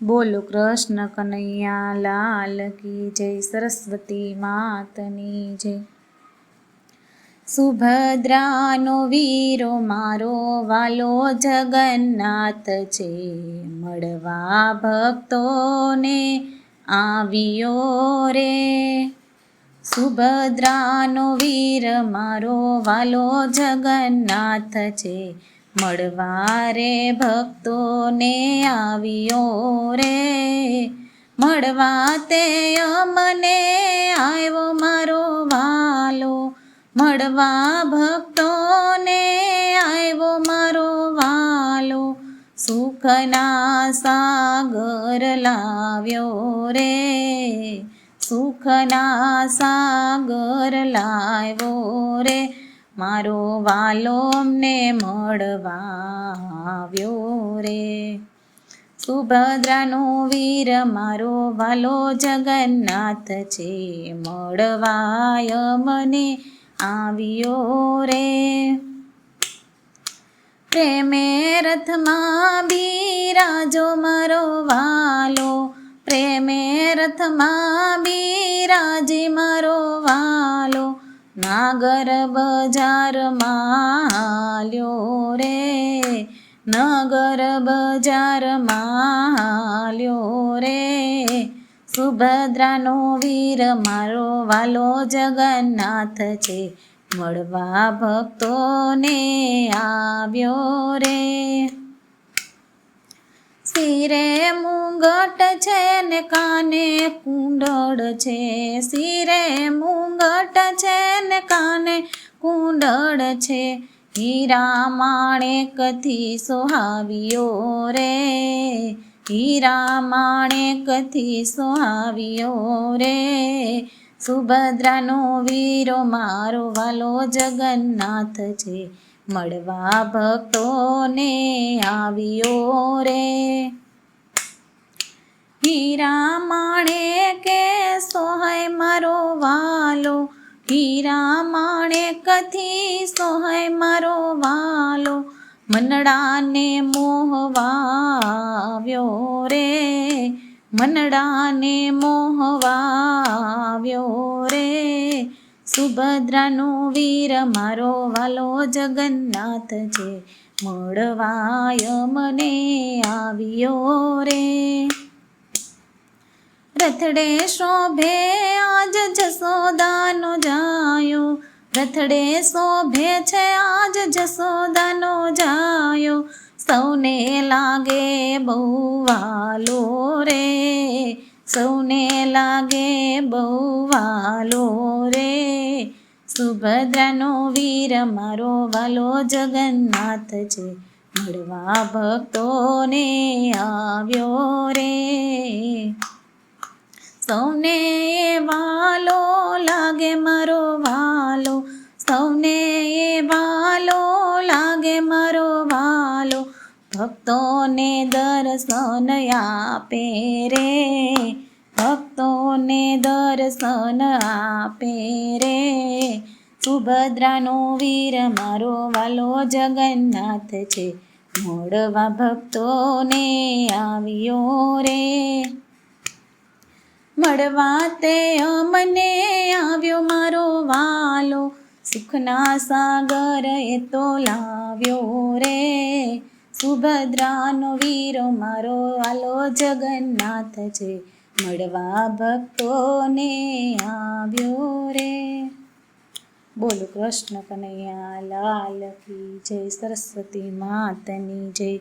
બોલો કૃષ્ણ કનૈયા લાલ કી જય, સરસ્વતી માતની જય। સુભદ્રાનો વીરો મારો વાલો જગન્નાથ છે, મળવા ભક્તોને આવ્યો રે। સુભદ્રાનો વીર મારો વાલો જગન્નાથ છે, મળવા રે ભક્તોને આવ્યો રે। મળવા તે અમને આવ્યો મારો વાલો, મળવા ભક્તોને આવ્યો મારો વાલો। સુખના સાગર લાવ્યો રે, સુખના સાગર લાવ્યો રે। મારો વાલો અમને મળવા આવ્યો રે। સુભદ્રાનો વીર મારો વાલો જગન્નાથ છે, મળવાય મને આવ્યો રે। પ્રેમે રથમાં બિરાજો મારો વાલો, પ્રેમે રથમાં બિરાજી મારો વાલો। નાગર બજારમાં હાલ્યો રે, નગર બજારમાં હાલ્યો રે। સુભદ્રાનો વીર મારો વાલો જગન્નાથ છે, મળવા ભક્તોને આવ્યો રે। શિરે મુંગટ છે ને કાને કુંડળ છે, શિરે મુંગટ છે ને કાને કુંડળ છે। હીરા માણેકથી સોહાવ્યો રે, હીરા માણેકથી સોહાવ્યો રે। સુભદ્રાનો વીરો મારો વાલો જગન્નાથ છે, મળવા ભક્તોને આવ્યો રે। હીરા માણેકે સોહાય મારો વાલો, હીરા માણેકથી સોહાય મારો વાલો। મનડાને મોહવાવ્યો રે, મનડાને મોહવાવ્યો રે। સુભદ્રાનો વીર મારો વાલો જગન્નાથ છે, મળવાય મને આવ્યો રે। રથડે શોભે આજ જસોદાનો જાયો, રથડે શોભે છે આજ જસોદાનો જાયો। સૌને લાગે બહુ વાલો રે, સૌને લાગે બહુ વાલો રે। સુભદ્રાનો વીર મારો વાલો જગન્નાથ છે, મળવા ભક્તોને આવ્યો રે। સૌને વાલો લાગે મારો વાલો, સૌને વાલો લાગે મારો વાલો। ભક્તોને દર્શન આપે રે, ભક્તોને દર્શન આપે રે। સુભદ્રાનો વીર મારો વાલો જગન્નાથ છે, મળવા ભક્તોને આવ્યો રે। મળવા તે અમને આવ્યો મારો વાલો, સુખના સાગર એ તો લાવ્યો રે। સુભદ્રાનો વીરો મારો વાલો જગન્નાથ છે, મળવા ભક્તોને આવ્યો રે। બોલો કૃષ્ણ કનૈયા લાલ કી જય, સરસ્વતી માતની જય।